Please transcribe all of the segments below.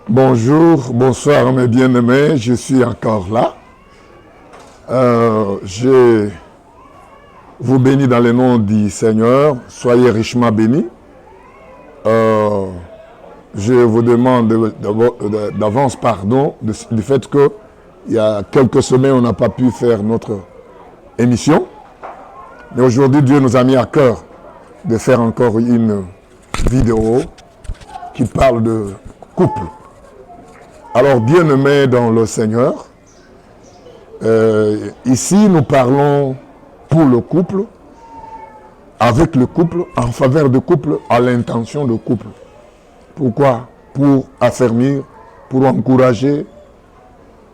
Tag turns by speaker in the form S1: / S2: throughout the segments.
S1: Bonjour, bonsoir mes bien-aimés, je suis encore là. Je vous bénis dans le nom du Seigneur, soyez richement bénis. Je vous demande d'avance pardon du fait que il y a quelques semaines on n'a pas pu faire notre émission. Mais aujourd'hui Dieu nous a mis à cœur de faire encore une vidéo qui parle de couple. Alors, bien-aimés dans le Seigneur, ici nous parlons pour le couple, avec le couple, en faveur du couple, à l'intention du couple. Pourquoi? Pour affermir, pour encourager,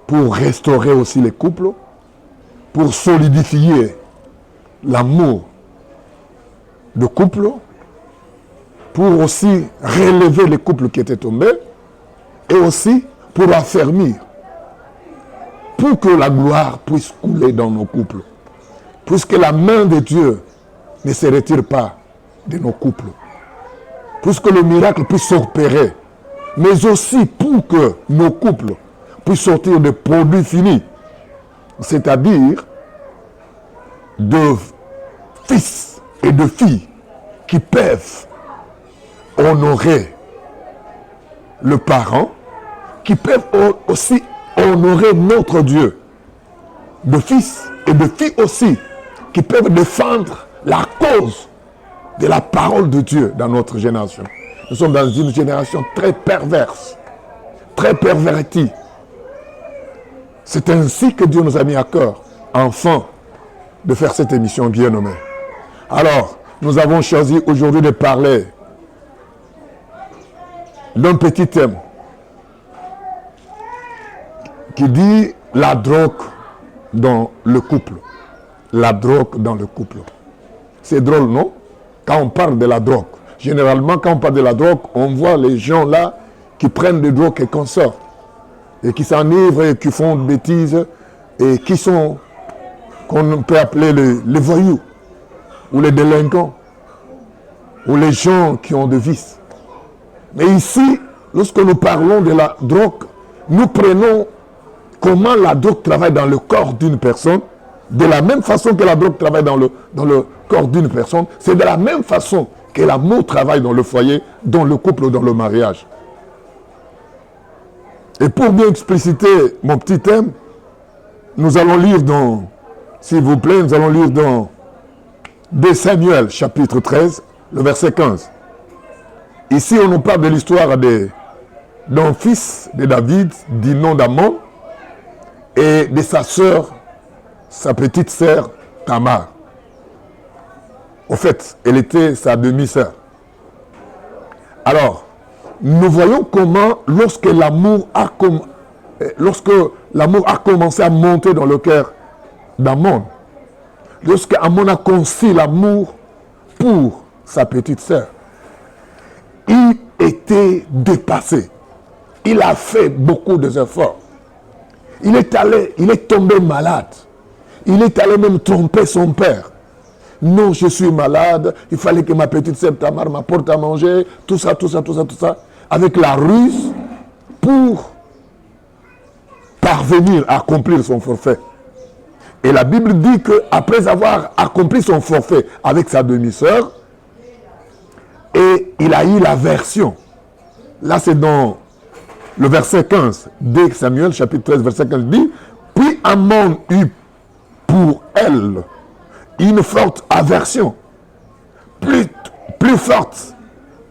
S1: pour restaurer aussi les couples, pour solidifier l'amour de couple, pour aussi relever les couples qui étaient tombés, et aussi pour affermir, pour que la gloire puisse couler dans nos couples, puisque la main de Dieu ne se retire pas de nos couples, puisque le miracle puisse s'opérer, mais aussi pour que nos couples puissent sortir de produits finis, c'est-à-dire de fils et de filles qui peuvent honorer le parent, qui peuvent aussi honorer notre Dieu, de fils et de filles aussi, qui peuvent défendre la cause de la parole de Dieu dans notre génération. Nous sommes dans une génération très perverse, très pervertie. C'est ainsi que Dieu nous a mis à cœur, enfin, de faire cette émission bien nommée. Alors, nous avons choisi aujourd'hui de parler d'un petit thème qui dit la drogue dans le couple. La drogue dans le couple. C'est drôle, non? Quand on parle de la drogue. Généralement, quand on parle de la drogue, on voit les gens là qui prennent des drogues et qu'on sort. Et qui s'enivrent et qui font des bêtises. Et qui sont, qu'on peut appeler les voyous. Ou les délinquants. Ou les gens qui ont des vices. Mais ici, lorsque nous parlons de la drogue, nous prenons comment la drogue travaille dans le corps d'une personne, de la même façon que la drogue travaille dans le corps d'une personne, c'est de la même façon que l'amour travaille dans le foyer, dans le couple, dans le mariage. Et pour bien expliciter mon petit thème, nous allons lire dans, s'il vous plaît, nous allons lire dans 2 Samuel, chapitre 13, le verset 15. Ici, on nous parle de l'histoire d'un fils de David, du nom d'Amon, et de sa sœur, sa petite sœur Tamar. Au fait, elle était sa demi-sœur. Alors, nous voyons comment, lorsque l'amour a commencé à monter dans le cœur d'Amon, lorsque Amon a conçu l'amour pour sa petite sœur, il était dépassé. Il a fait beaucoup d'efforts. Il est tombé malade. Il est allé même tromper son père. Non, je suis malade. Il fallait que ma petite sœur Tamar m'apporte à manger. Tout ça. Avec la ruse pour parvenir à accomplir son forfait. Et la Bible dit qu'après avoir accompli son forfait avec sa demi-sœur, et il a eu l'aversion. Là, c'est dans le verset 15 de Samuel, chapitre 13, verset 15, dit « Puis Amon eut pour elle une forte aversion, plus forte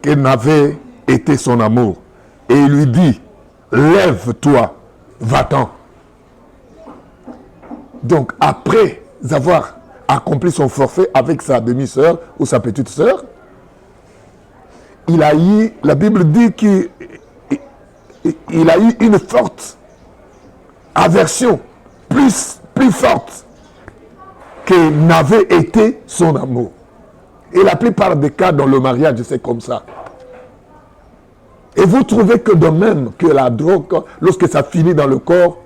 S1: qu'elle n'avait été son amour. Et il lui dit, lève-toi, va-t'en. » Donc, après avoir accompli son forfait avec sa demi-sœur ou sa petite sœur, il a eu, la Bible dit qu'il a eu une forte aversion, plus forte que n'avait été son amour. Et la plupart des cas dans le mariage, c'est comme ça. Et vous trouvez que de même que la drogue, lorsque ça finit dans le corps,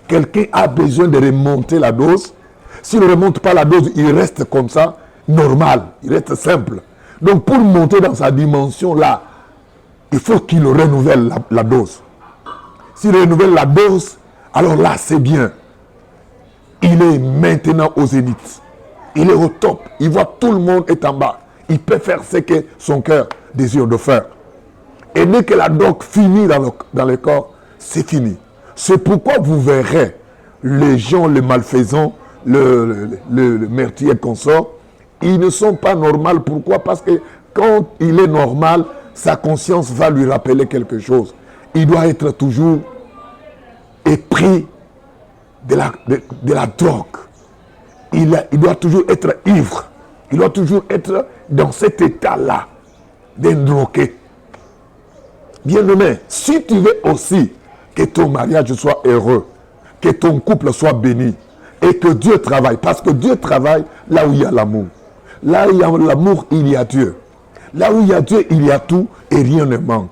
S1: quelqu'un a besoin de remonter la dose. S'il ne remonte pas la dose, il reste comme ça, normal, il reste simple. Donc pour monter dans sa dimension là, il faut qu'il renouvelle la dose. s'il renouvelle la dose, alors là, c'est bien. Il est maintenant au zénith. Il est au top. Il voit tout le monde est en bas. Il peut faire ce que son cœur désire de faire. Et dès que la drogue finit dans le corps, c'est fini. C'est pourquoi vous verrez les gens, les malfaisants, le meurtrier consort, ils ne sont pas normaux. Pourquoi? Parce que quand il est normal, sa conscience va lui rappeler quelque chose. Il doit être toujours épris de la drogue. Il doit toujours être ivre. Il doit toujours être dans cet état-là, d'un drogué. Bien-aimé, si tu veux aussi que ton mariage soit heureux, que ton couple soit béni, et que Dieu travaille, parce que Dieu travaille là où il y a l'amour. Là où il y a l'amour, il y a Dieu. Là où il y a Dieu, il y a tout et rien ne manque.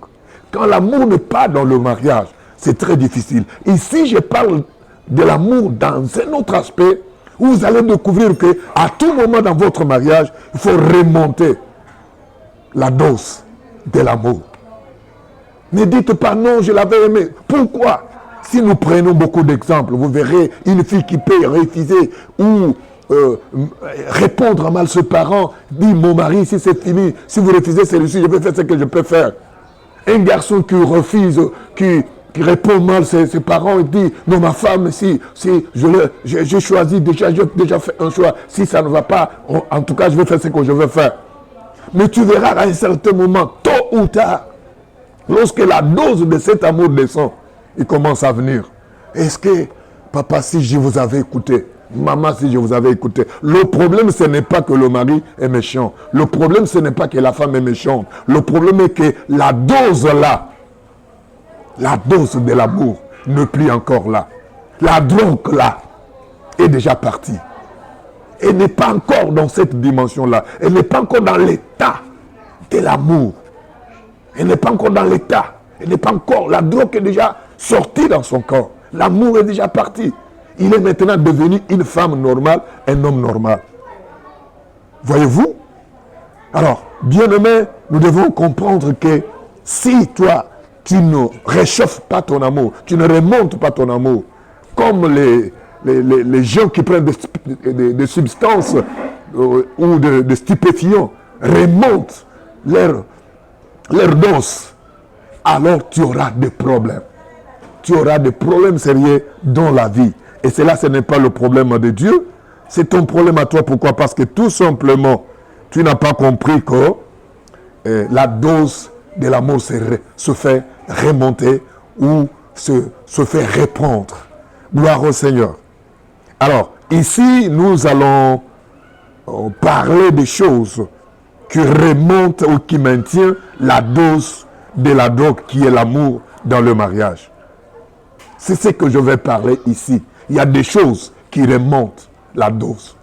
S1: Quand l'amour n'est pas dans le mariage, c'est très difficile. Ici, je parle de l'amour dans un autre aspect, où vous allez découvrir qu'à tout moment dans votre mariage, il faut remonter la dose de l'amour. Ne dites pas non, je l'avais aimé. Pourquoi? Si nous prenons beaucoup d'exemples, vous verrez une fille qui peut refuser ou répondre à mal ses parents, dit mon mari, si c'est fini, si vous refusez celui-ci, je vais faire ce que je peux faire. Un garçon qui refuse, qui répond mal ses parents et dit non, ma femme, si j'ai choisi déjà, j'ai déjà fait un choix, si ça ne va pas, en tout cas je vais faire ce que je veux faire. Mais tu verras à un certain moment, tôt ou tard, lorsque la dose de cet amour descend, il commence à venir. Est-ce que, papa, si je vous avais écouté, maman, si je vous avais écouté, le problème, ce n'est pas que le mari est méchant. Le problème, ce n'est pas que la femme est méchante. Le problème est que la dose là, la dose de l'amour n'est plus encore là. La drogue là est déjà partie. Elle n'est pas encore dans cette dimension-là. Elle n'est pas encore dans l'état de l'amour. Elle n'est pas encore dans l'état. Elle n'est pas encore. La drogue est déjà sortie dans son corps. L'amour est déjà parti. Il est maintenant devenu une femme normale, un homme normal. Voyez-vous? Alors, bien-aimé, nous devons comprendre que si toi, tu ne réchauffes pas ton amour, tu ne remontes pas ton amour, comme les gens qui prennent des substances ou des stupéfiants remontent leur dose, alors tu auras des problèmes. Tu auras des problèmes sérieux dans la vie. Et cela, ce n'est pas le problème de Dieu, c'est ton problème à toi. Pourquoi? Parce que tout simplement, tu n'as pas compris que la dose de l'amour se fait remonter ou se fait reprendre. Gloire au Seigneur. Alors, ici, nous allons parler des choses qui remontent ou qui maintiennent la dose de la drogue qui est l'amour dans le mariage. C'est ce que je vais parler ici. Il y a des choses qui remontent la dose.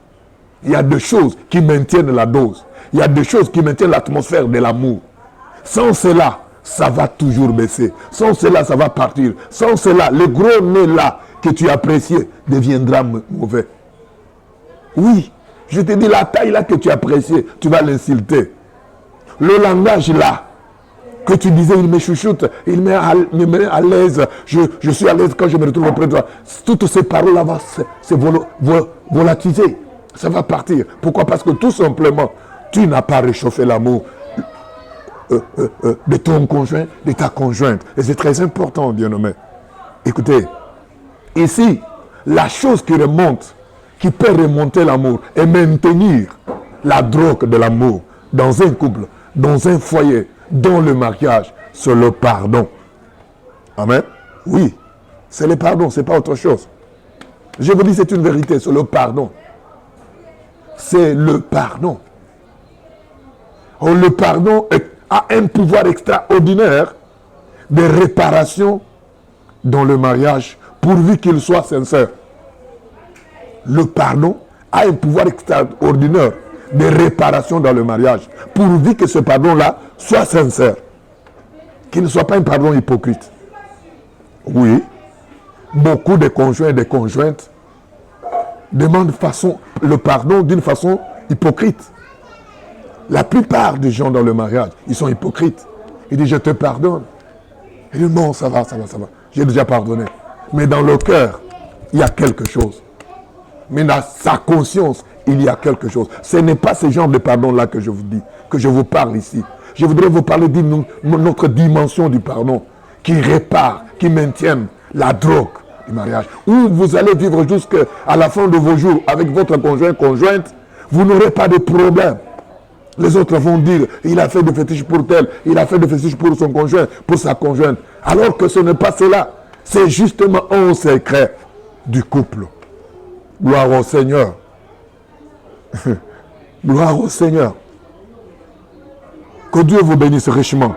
S1: Il y a des choses qui maintiennent la dose. Il y a des choses qui maintiennent l'atmosphère de l'amour. Sans cela, ça va toujours baisser. Sans cela, ça va partir. Sans cela, le gros nez là que tu appréciais deviendra mauvais. Oui, je te dis, la taille là que tu appréciais, tu vas l'insulter. Le langage là, que tu disais, il me chouchoute, il me met à l'aise, je suis à l'aise quand je me retrouve auprès de toi. Toutes ces paroles-là vont se volatiser. Ça va partir. Pourquoi? Parce que tout simplement, tu n'as pas réchauffé l'amour de ton conjoint, de ta conjointe. Et c'est très important, bien-aimé. Écoutez, ici, la chose qui remonte, qui peut remonter l'amour et maintenir la drogue de l'amour dans un couple, dans un foyer, dans le mariage, c'est le pardon. Amen. Oui, c'est le pardon, ce n'est pas autre chose. Je vous dis, c'est une vérité, c'est le pardon. C'est le pardon. Oh, le pardon a un pouvoir extraordinaire de réparation dans le mariage, pourvu qu'il soit sincère. Le pardon a un pouvoir extraordinaire de réparation dans le mariage, pourvu que ce pardon-là soit sincère. Qu'il ne soit pas un pardon hypocrite. Oui, beaucoup de conjoints et de conjointes demandent le pardon d'une façon hypocrite. La plupart des gens dans le mariage, ils sont hypocrites. Ils disent, je te pardonne. Il dit, non, ça va. j'ai déjà pardonné. Mais dans le cœur, il y a quelque chose. Mais dans sa conscience, il y a quelque chose. Ce n'est pas ce genre de pardon-là que je vous dis, que je vous parle ici. Je voudrais vous parler de notre dimension du pardon, qui répare, qui maintient la drogue du mariage. Où vous allez vivre jusqu'à la fin de vos jours avec votre conjoint, conjointe, vous n'aurez pas de problème. Les autres vont dire, il a fait des fétiches pour tel, il a fait des fétiches pour son conjoint, pour sa conjointe. Alors que ce n'est pas cela. C'est justement un secret du couple. Gloire au Seigneur. Gloire au Seigneur. Que Dieu vous bénisse richement.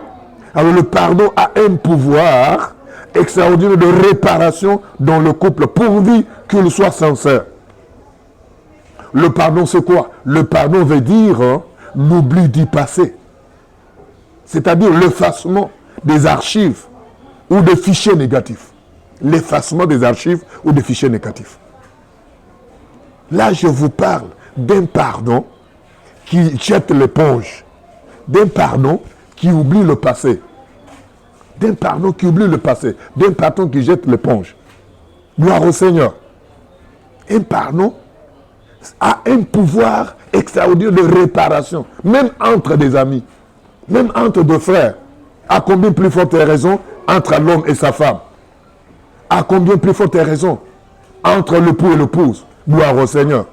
S1: Alors le pardon a un pouvoir extraordinaire de réparation dans le couple, pourvu qu'il soit sincère. Le pardon, c'est quoi? Le pardon veut dire l'oubli du passé. C'est-à-dire l'effacement des archives ou des fichiers négatifs. L'effacement des archives ou des fichiers négatifs. Là, je vous parle d'un pardon qui jette l'éponge. D'un pardon qui oublie le passé. D'un pardon qui oublie le passé. D'un pardon qui jette l'éponge. Gloire au Seigneur. Un pardon a un pouvoir extraordinaire de réparation. Même entre des amis. Même entre deux frères. À combien plus forte raison entre l'homme et sa femme. À combien plus forte raison entre l'époux et l'épouse. Gloire au Seigneur.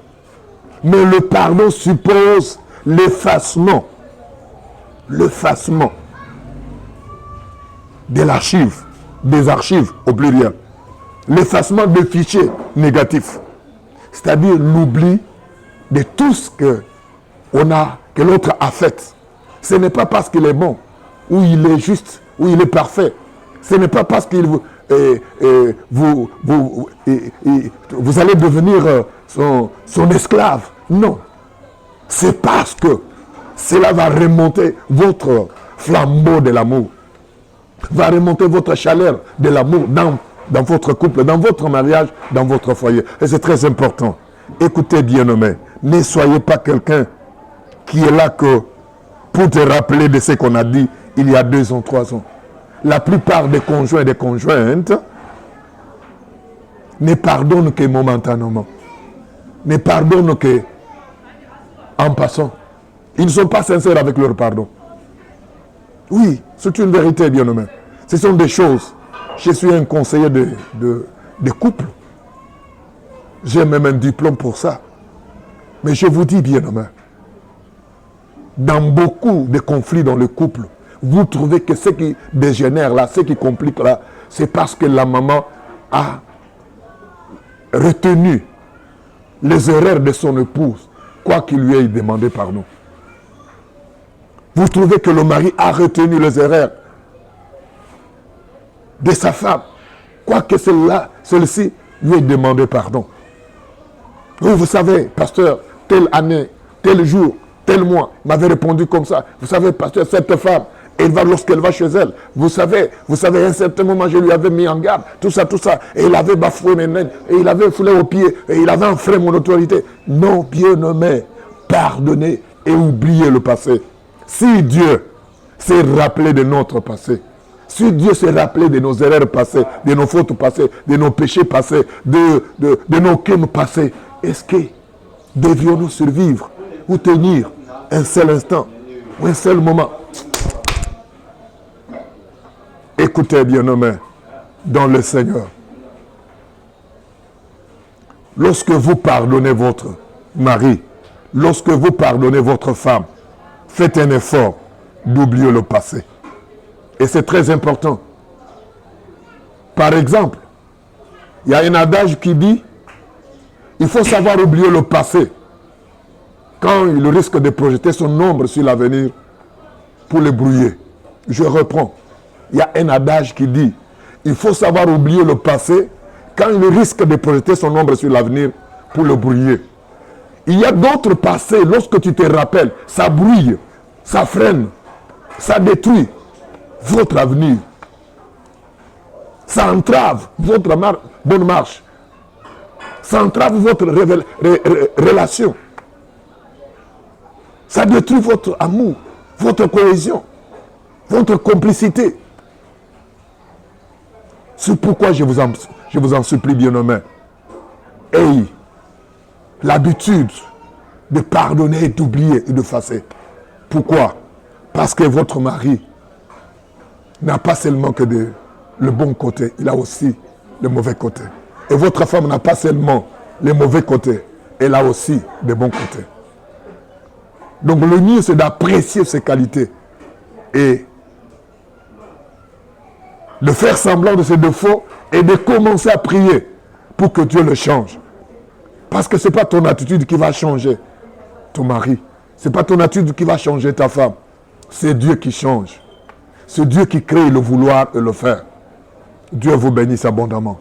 S1: Mais le pardon suppose l'effacement. L'effacement de l'archive, des archives au pluriel. L'effacement des fichiers négatifs. C'est-à-dire l'oubli de tout ce que l'autre a fait. Ce n'est pas parce qu'il est bon, ou il est juste, ou il est parfait. Ce n'est pas parce qu'il vous allez devenir son esclave. Non. C'est parce que cela va remonter votre flambeau de l'amour. Va remonter votre chaleur de l'amour dans votre couple, dans votre mariage, dans votre foyer. Et c'est très important. Écoutez, bien-aimés, ne soyez pas quelqu'un qui est là que pour te rappeler de ce qu'on a dit il y a 2 ans, 3 ans. La plupart des conjoints et des conjointes ne pardonnent que momentanément. Ne pardonnent que en passant. Ils ne sont pas sincères avec leur pardon. Oui, c'est une vérité, bien-aimé. Ce sont des choses. Je suis un conseiller de couple. J'ai même un diplôme pour ça. Mais je vous dis, bien-aimé, dans beaucoup de conflits dans le couple, vous trouvez que ce qui dégénère là, ce qui complique là, c'est parce que la maman a retenu les erreurs de son épouse, quoi qu'il lui ait demandé pardon. Vous trouvez que le mari a retenu les erreurs de sa femme, quoique celle-ci lui ait demandé pardon. Vous savez, pasteur, telle année, tel jour, tel mois, m'avait répondu comme ça. Vous savez, pasteur, cette femme, lorsqu'elle va chez elle, vous savez, à un certain moment, je lui avais mis en garde, tout ça, et il avait bafoué mes naines, et il avait foulé aux pieds, et il avait enfreint mon autorité. Non, bien-aimé, pardonnez et oubliez le passé. Si Dieu s'est rappelé de notre passé, si Dieu s'est rappelé de nos erreurs passées, de nos fautes passées, de nos péchés passés, de nos crimes passés, est-ce que devions-nous survivre ou tenir un seul instant ou un seul moment? Écoutez, bien-aimés, dans le Seigneur. Lorsque vous pardonnez votre mari, lorsque vous pardonnez votre femme, faites un effort d'oublier le passé. Et c'est très important. Par exemple, il y a un adage qui dit, il faut savoir oublier le passé quand il risque de projeter son ombre sur l'avenir pour le brouiller. Je reprends. Il y a un adage qui dit, il faut savoir oublier le passé quand il risque de projeter son ombre sur l'avenir pour le brouiller. Il y a d'autres passés, lorsque tu te rappelles, ça brouille, ça freine, ça détruit votre avenir. Ça entrave votre bonne marche. Ça entrave votre relation. Ça détruit votre amour, votre cohésion, votre complicité. C'est pourquoi je vous en supplie, bien-aimés. Ayez l'habitude de pardonner, d'oublier et de effacer. Pourquoi? Parce que votre mari n'a pas seulement que le bon côté, il a aussi le mauvais côté. Et votre femme n'a pas seulement les mauvais côtés, elle a aussi des bons côtés. Donc le mieux, c'est d'apprécier ses qualités et de faire semblant de ses défauts et de commencer à prier pour que Dieu le change. Parce que ce n'est pas ton attitude qui va changer ton mari. Ce n'est pas ton attitude qui va changer ta femme. C'est Dieu qui change. C'est Dieu qui crée le vouloir et le faire. Dieu vous bénisse abondamment.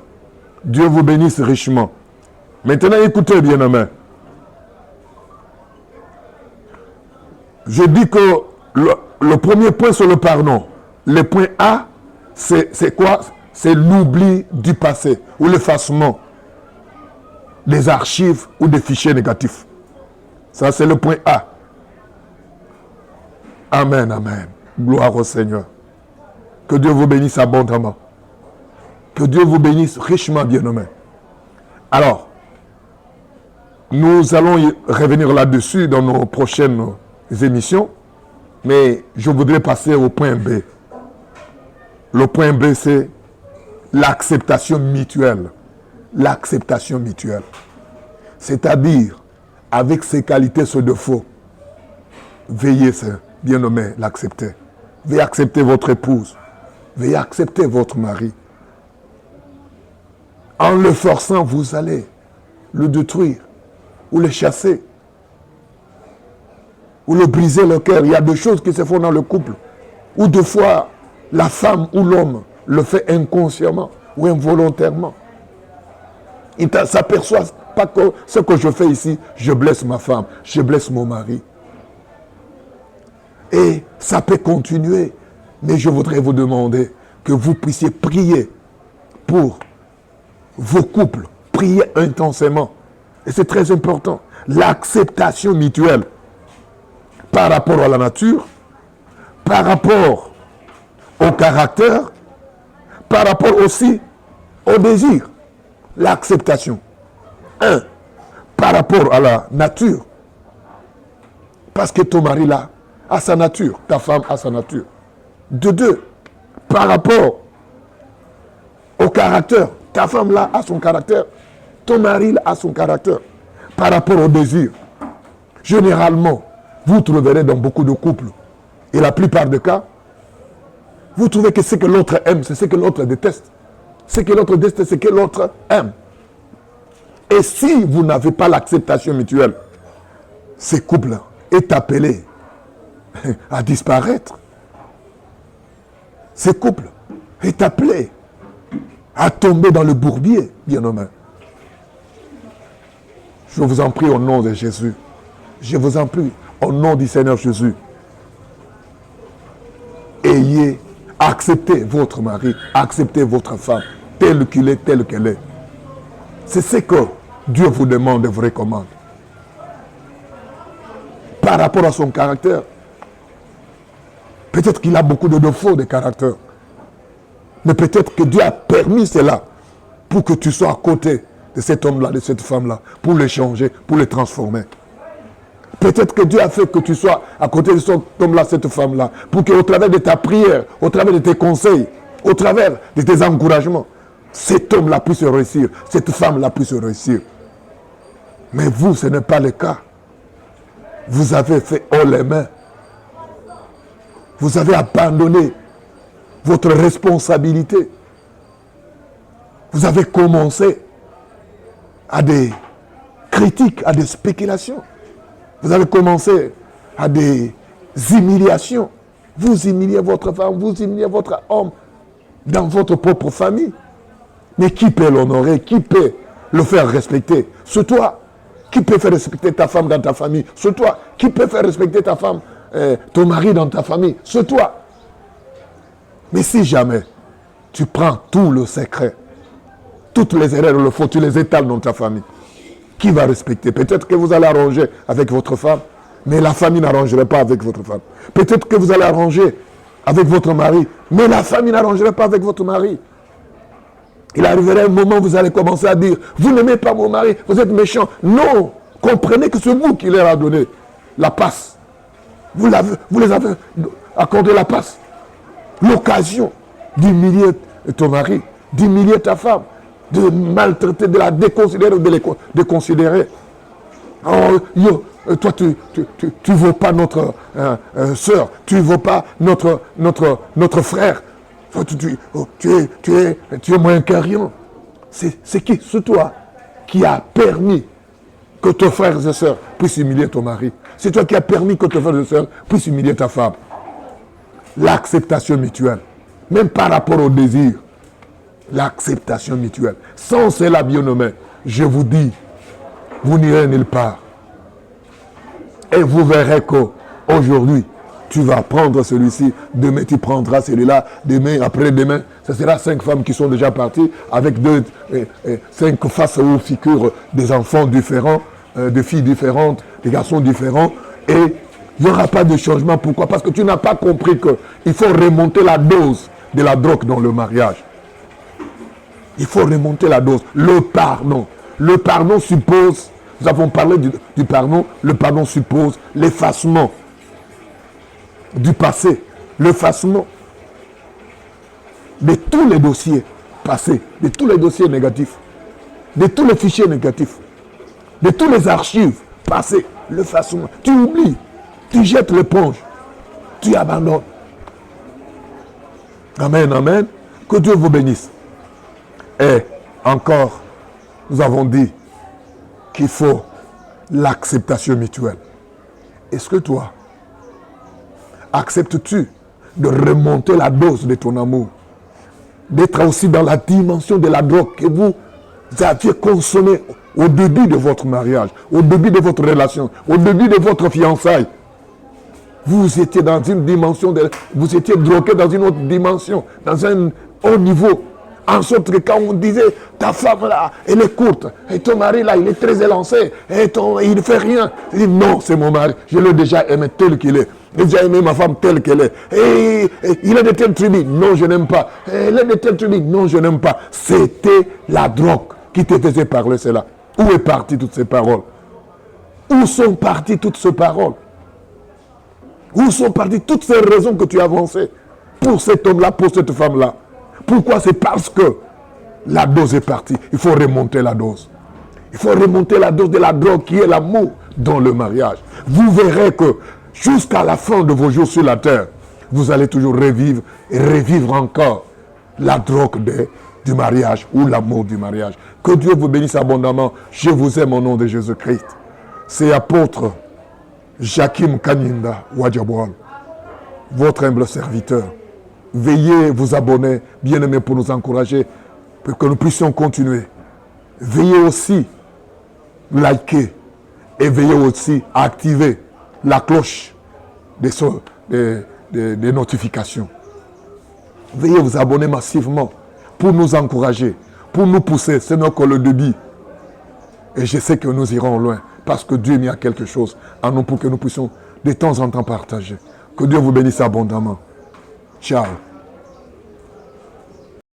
S1: Dieu vous bénisse richement. Maintenant, écoutez, bien-aimés. Je dis que le premier point sur le pardon, le point A, c'est quoi? C'est l'oubli du passé ou l'effacement des archives ou des fichiers négatifs. Ça, c'est le point A. Amen, amen. Gloire au Seigneur. Que Dieu vous bénisse abondamment. Que Dieu vous bénisse richement, bien-aimés. Alors, nous allons y revenir là-dessus dans nos prochaines émissions, mais je voudrais passer au point B. Le point B, c'est l'acceptation mutuelle. L'acceptation mutuelle. C'est-à-dire, avec ses qualités, ses défauts, veillez, bien-aimé, l'accepter. Veuillez accepter votre épouse. Veuillez accepter votre mari. En le forçant, vous allez le détruire ou le chasser ou le briser le cœur. Il y a des choses qui se font dans le couple où des fois, la femme ou l'homme le fait inconsciemment ou involontairement. Il ne s'aperçoit pas que ce que je fais ici, je blesse ma femme, je blesse mon mari. Et ça peut continuer. Mais je voudrais vous demander que vous puissiez prier pour vos couples. Priez intensément. Et c'est très important. L'acceptation mutuelle par rapport à la nature, par rapport au caractère, par rapport aussi au désir. L'acceptation. Par rapport à la nature. Parce que ton mari là a sa nature, ta femme a sa nature. Deux, par rapport au caractère. Ta femme là a son caractère, ton mari là a son caractère. Par rapport au désir. Généralement, vous trouverez dans beaucoup de couples, et la plupart des cas, vous trouvez que ce que l'autre aime, c'est ce que l'autre déteste. Ce que l'autre déteste, c'est ce que l'autre aime. Et si vous n'avez pas l'acceptation mutuelle, ce couple est appelé à disparaître. Ce couple est appelé à tomber dans le bourbier, bien-aimé. Je vous en prie au nom de Jésus. Je vous en prie au nom du Seigneur Jésus. Ayez accepté votre mari, acceptez votre femme, tel qu'il est, telle qu'elle est. C'est ce que Dieu vous demande et vous recommande. Par rapport à son caractère, peut-être qu'il a beaucoup de défauts de caractère. Mais peut-être que Dieu a permis cela pour que tu sois à côté de cet homme-là, de cette femme-là, pour les changer, pour les transformer. Peut-être que Dieu a fait que tu sois à côté de cet homme-là, cette femme-là, pour qu'au travers de ta prière, au travers de tes conseils, au travers de tes encouragements, cet homme-là puisse réussir, cette femme-là puisse réussir. Mais vous, ce n'est pas le cas. Vous avez fait haut les mains. Vous avez abandonné votre responsabilité. Vous avez commencé à des critiques, à des spéculations. Vous avez commencé à des humiliations. Vous humiliez votre femme, vous humiliez votre homme dans votre propre famille. Mais qui peut l'honorer? Qui peut le faire respecter? C'est toi. Qui peut faire respecter ta femme dans ta famille? C'est toi. Qui peut faire respecter ta femme, ton mari dans ta famille? C'est toi. Mais si jamais tu prends tout le secret, toutes les erreurs, le faux, tu les étales dans ta famille, qui va respecter? Peut-être que vous allez arranger avec votre femme, mais la famille n'arrangerait pas avec votre femme. Peut-être que vous allez arranger avec votre mari, mais la famille n'arrangerait pas avec votre mari. Il arriverait un moment où vous allez commencer à dire, vous n'aimez pas mon mari, vous êtes méchant. Non, comprenez que c'est vous qui leur a donné la passe. Vous les avez accordé la passe. L'occasion d'humilier ton mari, d'humilier ta femme, de maltraiter, de la déconsidérer ou de les déconsidérer. Oh, toi, tu ne vaux pas notre soeur, tu ne vaux pas notre frère. Toi, tu es moins qu'un rien. C'est qui? C'est toi qui a permis que tes frères et sœurs puissent humilier ton mari. C'est toi qui as permis que tes frères et sœurs puissent humilier ta femme. L'acceptation mutuelle, même par rapport au désir, l'acceptation mutuelle. Sans cela, bien-aimé, je vous dis, vous n'irez nulle part. Et vous verrez qu'aujourd'hui, tu vas prendre celui-ci, demain tu prendras celui-là, demain, après-demain, ce sera 5 femmes qui sont déjà parties avec 5 faces ou figures des enfants différents, de filles différentes, des garçons différents. Et il n'y aura pas de changement. Pourquoi? Parce que tu n'as pas compris qu'il faut remonter la dose de la drogue dans le mariage. Il faut remonter la dose. Le pardon. Le pardon suppose, nous avons parlé du pardon, le pardon suppose l'effacement du passé, l'effacement de tous les dossiers passés, de tous les dossiers négatifs, de tous les fichiers négatifs, de tous les archives passées, l'effacement. Tu oublies, tu jettes l'éponge, tu abandonnes. Amen, amen. Que Dieu vous bénisse. Et encore, nous avons dit qu'il faut l'acceptation mutuelle. Est-ce que toi, acceptes-tu de remonter la dose de ton amour? D'être aussi dans la dimension de la drogue que vous aviez consommée au début de votre mariage, au début de votre relation, au début de votre fiançailles. Vous étiez dans une dimension, vous étiez drogué dans une autre dimension, dans un haut niveau. En sorte que quand on disait, ta femme là, elle est courte, et ton mari là, il est très élancé, et il ne fait rien. Il dit, non, c'est mon mari, je l'ai déjà aimé tel qu'il est. J'ai déjà aimé ma femme telle qu'elle est. Et il est de telle tribu, non, je n'aime pas. Elle est de telle tribu, non, je n'aime pas. C'était la drogue qui te faisait parler cela. Où est partie toutes ces paroles? Où sont parties toutes ces paroles? Où sont parties toutes ces raisons que tu as avancées pour cet homme-là, pour cette femme-là? Pourquoi? C'est parce que la dose est partie. Il faut remonter la dose. Il faut remonter la dose de la drogue qui est l'amour dans le mariage. Vous verrez que jusqu'à la fin de vos jours sur la terre, vous allez toujours revivre et revivre encore la drogue du mariage ou l'amour du mariage. Que Dieu vous bénisse abondamment. Je vous aime au nom de Jésus-Christ. C'est apôtre Jakim Kanyinda Wadjaboual, votre humble serviteur. Veillez vous abonner, bien-aimés, pour nous encourager, pour que nous puissions continuer. Veillez aussi liker et veillez aussi à activer la cloche des notifications. Veuillez vous abonner massivement pour nous encourager, pour nous pousser. C'est notre le débit. Et je sais que nous irons loin parce que Dieu a mis quelque chose en nous pour que nous puissions de temps en temps partager. Que Dieu vous bénisse abondamment. Ciao.